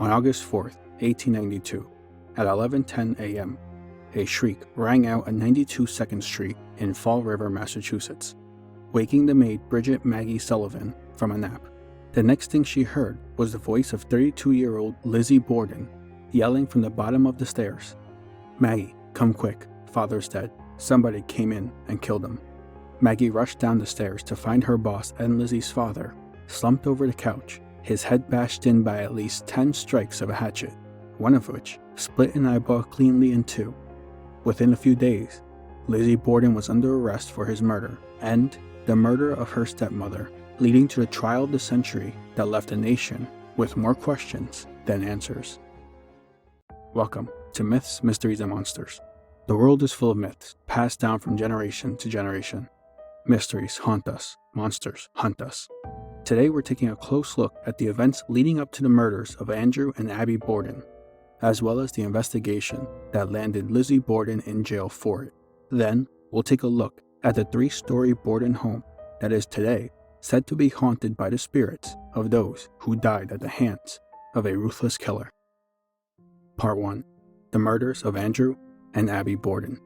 On August 4th, 1892, at 11:10 a.m., a shriek rang out at 92 2nd Street in Fall River, Massachusetts, waking the maid Bridget Maggie Sullivan from a nap. The next thing she heard was the voice of 32-year-old Lizzie Borden yelling from the bottom of the stairs, "Maggie, come quick, father's dead. Somebody came in and killed him." Maggie rushed down the stairs to find her boss and Lizzie's father slumped over the couch, his head bashed in by at least 10 strikes of a hatchet, one of which split an eyeball cleanly in two. Within a few days, Lizzie Borden was under arrest for his murder and the murder of her stepmother, leading to the trial of the century that left the nation with more questions than answers. Welcome to Myths, Mysteries, and Monsters. The world is full of myths, passed down from generation to generation. Mysteries haunt us, monsters hunt us. Today we're taking a close look at the events leading up to the murders of Andrew and Abby Borden, as well as the investigation that landed Lizzie Borden in jail for it. Then we'll take a look at the 3-story Borden home that is today said to be haunted by the spirits of those who died at the hands of a ruthless killer. Part 1. The Murders of Andrew and Abby Borden.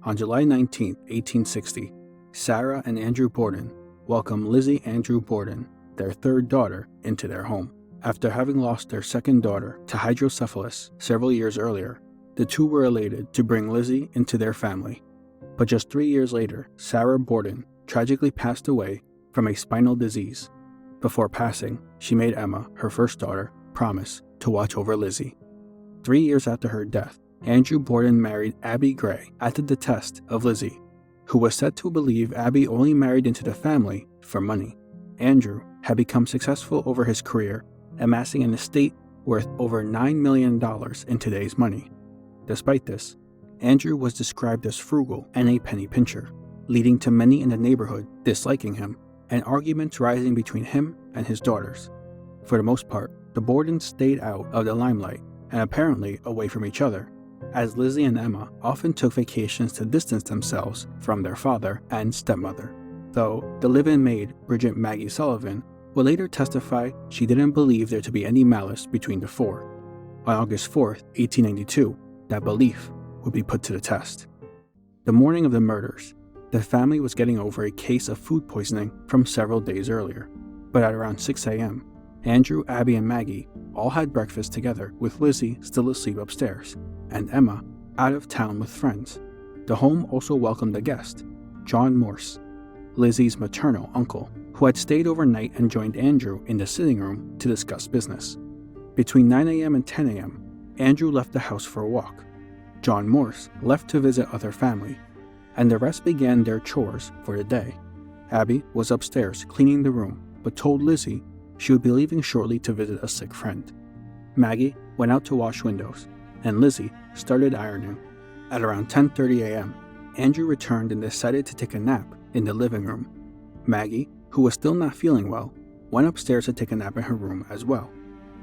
On July 19, 1860, Sarah and Andrew Borden welcomed Lizzie Andrew Borden, their third daughter, into their home. After having lost their second daughter to hydrocephalus several years earlier, the two were elated to bring Lizzie into their family. But just 3 years later, Sarah Borden tragically passed away from a spinal disease. Before passing, she made Emma, her first daughter, promise to watch over Lizzie. 3 years after her death, Andrew Borden married Abby Gray at the behest of Lizzie, who was said to believe Abby only married into the family for money. Andrew had become successful over his career, amassing an estate worth over $9 million in today's money. Despite this, Andrew was described as frugal and a penny pincher, leading to many in the neighborhood disliking him and arguments rising between him and his daughters. For the most part, the Bordens stayed out of the limelight and apparently away from each other, as Lizzie and Emma often took vacations to distance themselves from their father and stepmother, though the live-in maid Bridget Maggie Sullivan would later testify she didn't believe there to be any malice between the four. On August 4th, 1892, that belief would be put to the test. The morning of the murders, the family was getting over a case of food poisoning from several days earlier, but at around 6 a.m., Andrew, Abby, and Maggie all had breakfast together with Lizzie still asleep upstairs, and Emma out of town with friends. The home also welcomed a guest, John Morse, Lizzie's maternal uncle, who had stayed overnight and joined Andrew in the sitting room to discuss business. Between 9 a.m. and 10 a.m., Andrew left the house for a walk. John Morse left to visit other family, and the rest began their chores for the day. Abby was upstairs cleaning the room, but told Lizzie she would be leaving shortly to visit a sick friend. Maggie went out to wash windows, and Lizzie started ironing. At around 10:30 a.m., Andrew returned and decided to take a nap in the living room. Maggie, who was still not feeling well, went upstairs to take a nap in her room as well.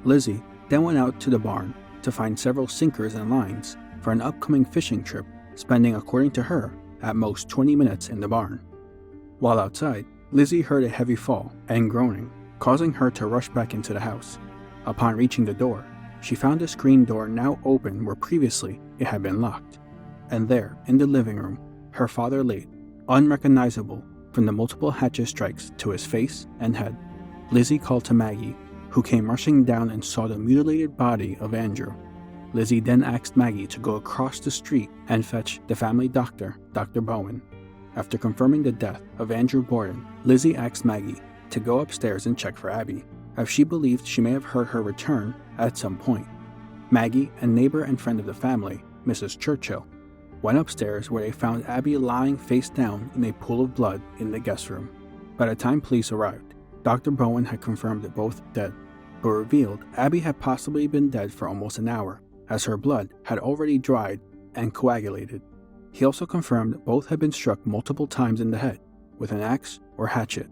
Lizzie then went out to the barn to find several sinkers and lines for an upcoming fishing trip, spending, according to her, at most 20 minutes in the barn. While outside, Lizzie heard a heavy fall and groaning, causing her to rush back into the house. Upon reaching the door, she found the screen door now open where previously it had been locked. And there, in the living room, her father lay, unrecognizable from the multiple hatchet strikes to his face and head. Lizzie called to Maggie, who came rushing down and saw the mutilated body of Andrew. Lizzie then asked Maggie to go across the street and fetch the family doctor, Dr. Bowen. After confirming the death of Andrew Borden, Lizzie asked Maggie to go upstairs and check for Abby, as she believed she may have heard her return at some point. Maggie, a neighbor and friend of the family, Mrs. Churchill, went upstairs where they found Abby lying face down in a pool of blood in the guest room. By the time police arrived, Dr. Bowen had confirmed that both dead, but revealed Abby had possibly been dead for almost an hour, as her blood had already dried and coagulated. He also confirmed that both had been struck multiple times in the head with an axe or hatchet.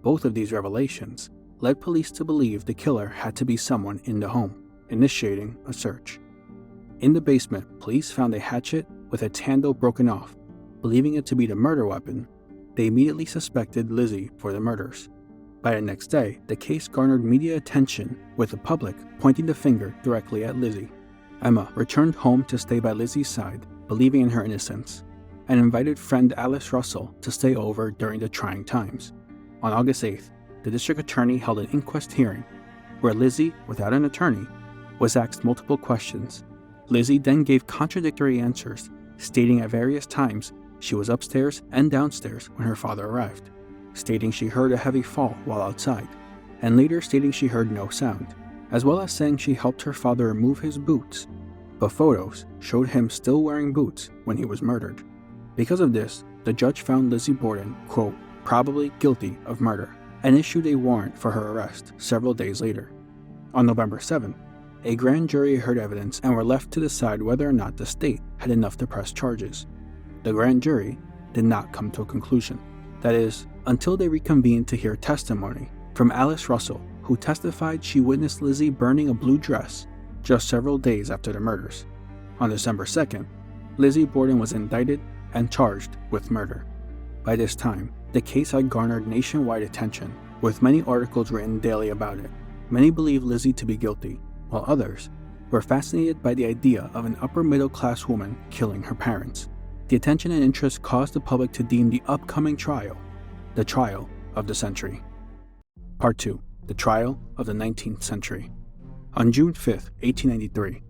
Both of these revelations led police to believe the killer had to be someone in the home, initiating a search. In the basement, police found a hatchet with its handle broken off. Believing it to be the murder weapon, they immediately suspected Lizzie for the murders. By the next day, the case garnered media attention, with the public pointing the finger directly at Lizzie. Emma returned home to stay by Lizzie's side, believing in her innocence, and invited friend Alice Russell to stay over during the trying times. On August 8th, the district attorney held an inquest hearing, where Lizzie, without an attorney, was asked multiple questions. Lizzie then gave contradictory answers, stating at various times she was upstairs and downstairs when her father arrived, stating she heard a heavy fall while outside, and later stating she heard no sound, as well as saying she helped her father remove his boots, but photos showed him still wearing boots when he was murdered. Because of this, the judge found Lizzie Borden, quote, probably guilty of murder, and issued a warrant for her arrest several days later. On November 7th, a grand jury heard evidence and were left to decide whether or not the state had enough to press charges. The grand jury did not come to a conclusion. That is, until they reconvened to hear testimony from Alice Russell, who testified she witnessed Lizzie burning a blue dress just several days after the murders. On December 2nd, Lizzie Borden was indicted and charged with murder. By this time, the case had garnered nationwide attention, with many articles written daily about it. Many believed Lizzie to be guilty, while others were fascinated by the idea of an upper-middle-class woman killing her parents. The attention and interest caused the public to deem the upcoming trial the trial of the century. Part 2. The Trial of the 19th Century. On June 5, 1893,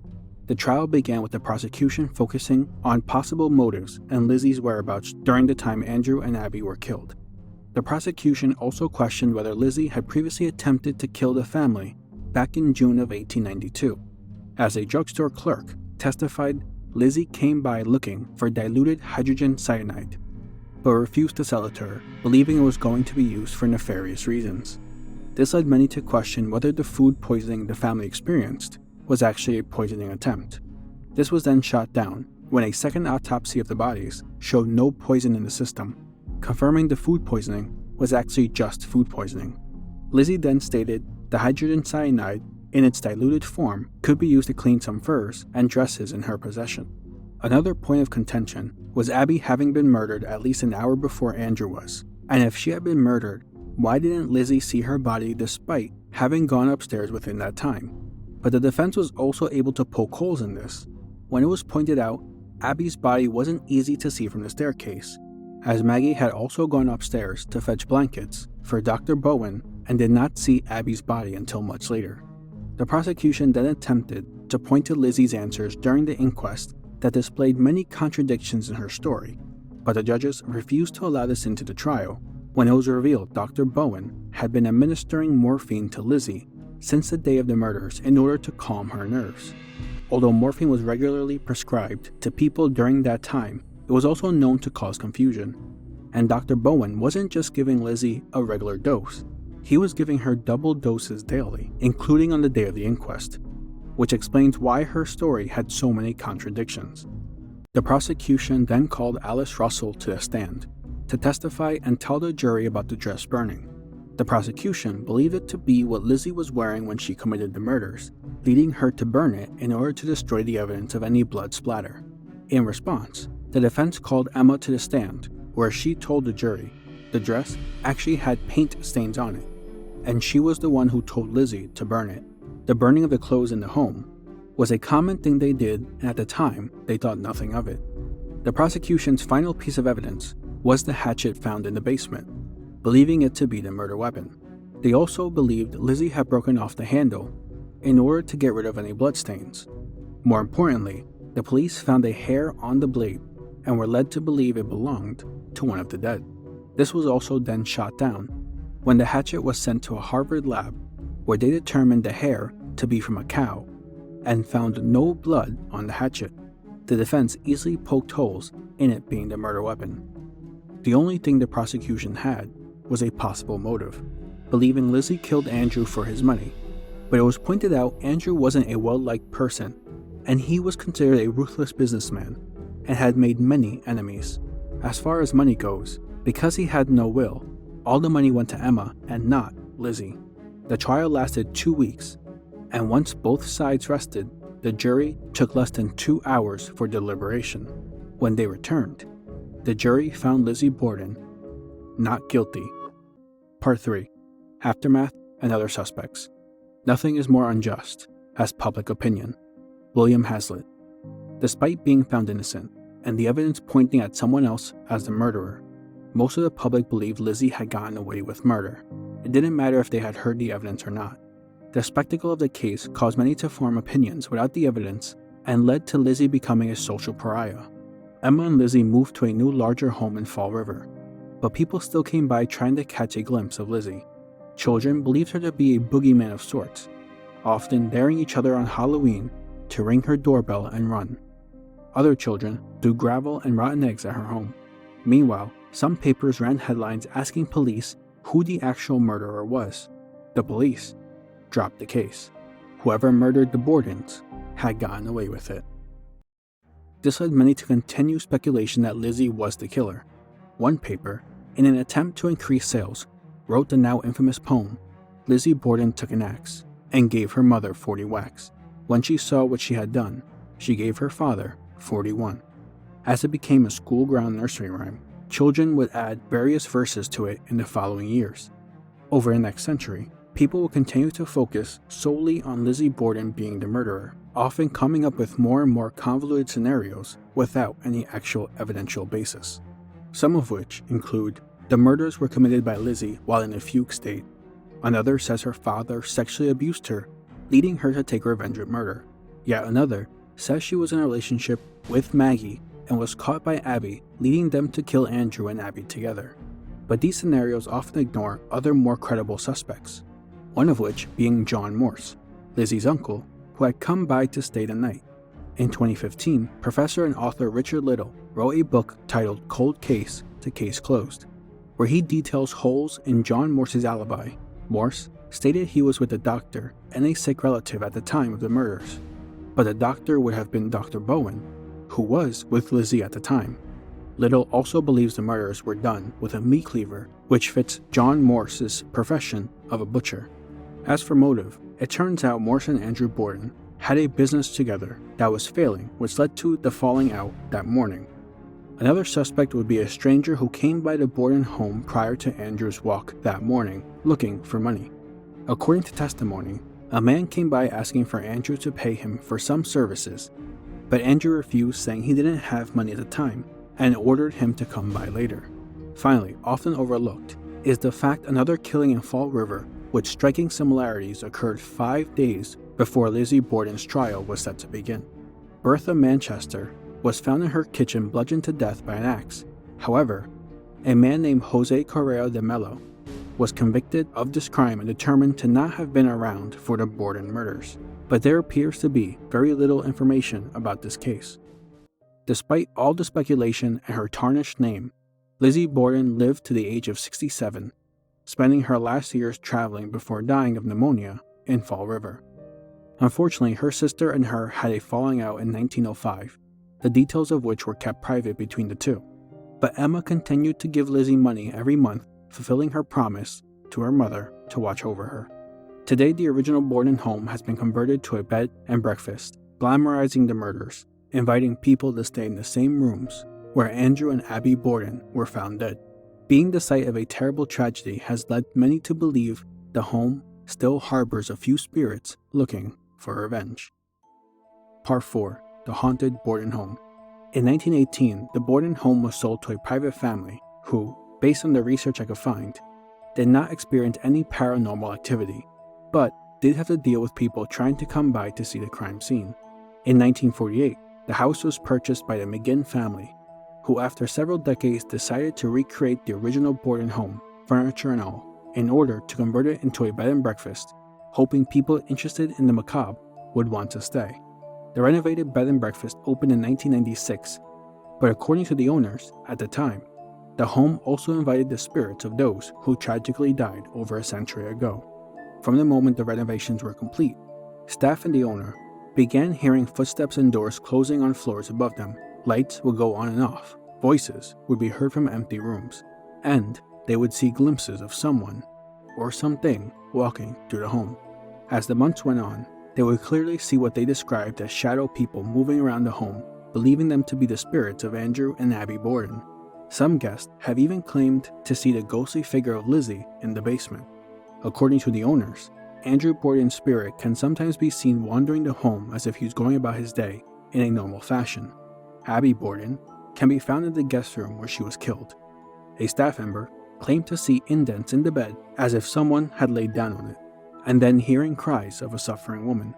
the trial began with the prosecution focusing on possible motives and Lizzie's whereabouts during the time Andrew and Abby were killed. The prosecution also questioned whether Lizzie had previously attempted to kill the family back in June of 1892. As a drugstore clerk testified, Lizzie came by looking for diluted hydrogen cyanide, but refused to sell it to her, believing it was going to be used for nefarious reasons. This led many to question whether the food poisoning the family experienced was actually a poisoning attempt. This was then shot down when a second autopsy of the bodies showed no poison in the system, confirming the food poisoning was actually just food poisoning. Lizzie then stated the hydrogen cyanide, in its diluted form, could be used to clean some furs and dresses in her possession. Another point of contention was Abby having been murdered at least an hour before Andrew was, and if she had been murdered, why didn't Lizzie see her body despite having gone upstairs within that time? But the defense was also able to poke holes in this. When it was pointed out, Abby's body wasn't easy to see from the staircase, as Maggie had also gone upstairs to fetch blankets for Dr. Bowen and did not see Abby's body until much later. The prosecution then attempted to point to Lizzie's answers during the inquest that displayed many contradictions in her story, but the judges refused to allow this into the trial when it was revealed Dr. Bowen had been administering morphine to Lizzie since the day of the murders in order to calm her nerves. Although morphine was regularly prescribed to people during that time, it was also known to cause confusion, and Dr. Bowen wasn't just giving Lizzie a regular dose, he was giving her double doses daily, including on the day of the inquest, which explains why her story had so many contradictions. The prosecution then called Alice Russell to the stand to testify and tell the jury about the dress burning. The prosecution believed it to be what Lizzie was wearing when she committed the murders, leading her to burn it in order to destroy the evidence of any blood splatter. In response, the defense called Emma to the stand, where she told the jury the dress actually had paint stains on it, and she was the one who told Lizzie to burn it. The burning of the clothes in the home was a common thing they did, and at the time, they thought nothing of it. The prosecution's final piece of evidence was the hatchet found in the basement, believing it to be the murder weapon. They also believed Lizzie had broken off the handle in order to get rid of any bloodstains. More importantly, the police found a hair on the blade and were led to believe it belonged to one of the dead. This was also then shot down when the hatchet was sent to a Harvard lab, where they determined the hair to be from a cow and found no blood on the hatchet. The defense easily poked holes in it being the murder weapon. The only thing the prosecution had was a possible motive, believing Lizzie killed Andrew for his money, but it was pointed out Andrew wasn't a well-liked person, and he was considered a ruthless businessman and had made many enemies. As far as money goes, because he had no will, all the money went to Emma and not Lizzie. The trial lasted 2 weeks, and once both sides rested, the jury took less than 2 hours for deliberation. When they returned, the jury found Lizzie Borden not guilty. Part 3. aftermath, and other suspects. Nothing is more unjust as public opinion. William Hazlitt. Despite being found innocent, and the evidence pointing at someone else as the murderer, most of the public believed Lizzie had gotten away with murder. It didn't matter if they had heard the evidence or not. The spectacle of the case caused many to form opinions without the evidence and led to Lizzie becoming a social pariah. Emma and Lizzie moved to a new larger home in Fall River, but people still came by trying to catch a glimpse of Lizzie. Children believed her to be a boogeyman of sorts, often daring each other on Halloween to ring her doorbell and run. Other children threw gravel and rotten eggs at her home. Meanwhile, some papers ran headlines asking police who the actual murderer was. The police dropped the case. Whoever murdered the Bordens had gotten away with it. This led many to continue speculation that Lizzie was the killer. One paper, in an attempt to increase sales, wrote the now infamous poem, Lizzie Borden took an axe and gave her mother 40 whacks. When she saw what she had done, she gave her father 41. As it became a school-ground nursery rhyme, children would add various verses to it in the following years. Over the next century, people will continue to focus solely on Lizzie Borden being the murderer, often coming up with more and more convoluted scenarios without any actual evidential basis. Some of which include the murders were committed by Lizzie while in a fugue state. Another says her father sexually abused her, leading her to take revenge with murder. Yet another says she was in a relationship with Maggie and was caught by Abby, leading them to kill Andrew and Abby together. But these scenarios often ignore other more credible suspects, one of which being John Morse, Lizzie's uncle, who had come by to stay the night. In 2015, professor and author Richard Little wrote a book titled Cold Case to Case Closed, where he details holes in John Morse's alibi. Morse stated he was with a doctor and a sick relative at the time of the murders, but the doctor would have been Dr. Bowen, who was with Lizzie at the time. Little also believes the murders were done with a meat cleaver, which fits John Morse's profession of a butcher. As for motive, it turns out Morse and Andrew Borden had a business together that was failing, which led to the falling out that morning. Another suspect would be a stranger who came by the Borden home prior to Andrew's walk that morning, looking for money. According to testimony, a man came by asking for Andrew to pay him for some services, but Andrew refused, saying he didn't have money at the time, and ordered him to come by later. Finally, often overlooked, is the fact another killing in Fall River with striking similarities occurred 5 days before Lizzie Borden's trial was set to begin. Bertha Manchester was found in her kitchen bludgeoned to death by an axe. However, a man named Jose Correa de Mello was convicted of this crime and determined to not have been around for the Borden murders. But there appears to be very little information about this case. Despite all the speculation and her tarnished name, Lizzie Borden lived to the age of 67, spending her last years traveling before dying of pneumonia in Fall River. Unfortunately, her sister and her had a falling out in 1905, the details of which were kept private between the two. But Emma continued to give Lizzie money every month, fulfilling her promise to her mother to watch over her. Today, the original Borden home has been converted to a bed and breakfast, glamorizing the murders, inviting people to stay in the same rooms where Andrew and Abby Borden were found dead. Being the site of a terrible tragedy has led many to believe the home still harbors a few spirits looking for revenge. Part 4. The Haunted Borden Home. In 1918, the Borden home was sold to a private family who, based on the research I could find, did not experience any paranormal activity, but did have to deal with people trying to come by to see the crime scene. In 1948, the house was purchased by the McGinn family, who after several decades decided to recreate the original Borden home, furniture and all, in order to convert it into a bed and breakfast, hoping people interested in the macabre would want to stay. The renovated bed and breakfast opened in 1996, but according to the owners at the time, the home also invited the spirits of those who tragically died over a century ago. From the moment the renovations were complete, staff and the owner began hearing footsteps and doors closing on floors above them. Lights would go on and off, voices would be heard from empty rooms, and they would see glimpses of someone or something walking through the home. As the months went on, they would clearly see what they described as shadow people moving around the home, believing them to be the spirits of Andrew and Abby Borden. Some guests have even claimed to see the ghostly figure of Lizzie in the basement. According to the owners, Andrew Borden's spirit can sometimes be seen wandering the home as if he was going about his day in a normal fashion. Abby Borden can be found in the guest room where she was killed. A staff member claimed to see indents in the bed as if someone had laid down on it, and then hearing cries of a suffering woman.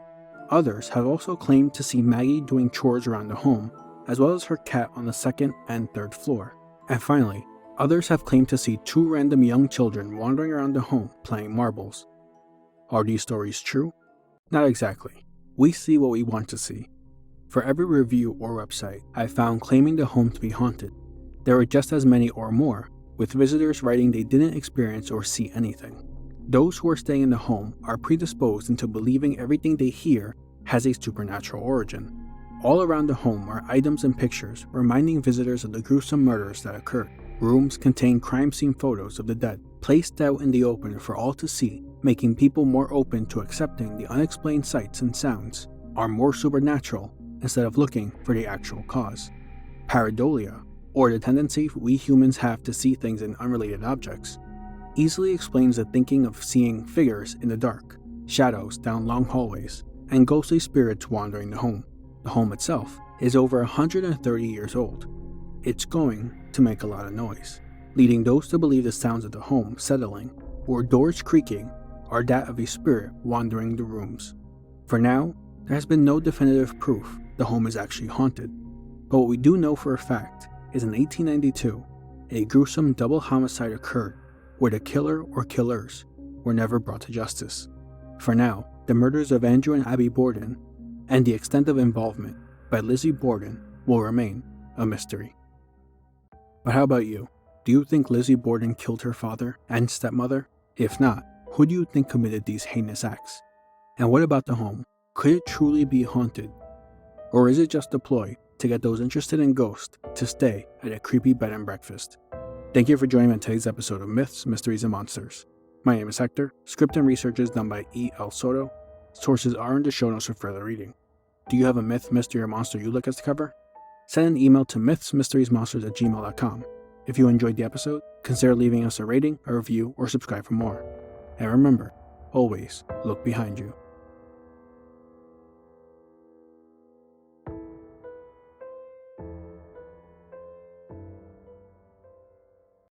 Others have also claimed to see Maggie doing chores around the home, as well as her cat on the second and third floor. And finally, others have claimed to see 2 random young children wandering around the home playing marbles. Are these stories true? Not exactly. We see what we want to see. For every review or website I found claiming the home to be haunted, there were just as many or more, with visitors writing they didn't experience or see anything. Those who are staying in the home are predisposed into believing everything they hear has a supernatural origin. All around the home are items and pictures reminding visitors of the gruesome murders that occurred. Rooms contain crime scene photos of the dead, placed out in the open for all to see, making people more open to accepting the unexplained sights and sounds are more supernatural instead of looking for the actual cause. Pareidolia, or the tendency we humans have to see things in unrelated objects, easily explains the thinking of seeing figures in the dark, shadows down long hallways, and ghostly spirits wandering the home. The home itself is over 130 years old. It's going to make a lot of noise, leading those to believe the sounds of the home settling or doors creaking are that of a spirit wandering the rooms. For now, there has been no definitive proof the home is actually haunted, but what we do know for a fact is in 1892, a gruesome double homicide occurred where the killer or killers were never brought to justice. For now, the murders of Andrew and Abby Borden and the extent of involvement by Lizzie Borden will remain a mystery. But how about you? Do you think Lizzie Borden killed her father and stepmother? If not, who do you think committed these heinous acts? And what about the home? Could it truly be haunted? Or is it just a ploy to get those interested in ghosts to stay at a creepy bed and breakfast? Thank you for joining me on today's episode of Myths, Mysteries, and Monsters. My name is Hector. Script and research is done by E.L Soto. Sources are in the show notes for further reading. Do you have a myth, mystery, or monster you'd like us to cover? Send an email to mythsmysteriesmonsters@gmail.com. If you enjoyed the episode, consider leaving us a rating, a review, or subscribe for more. And remember, always look behind you.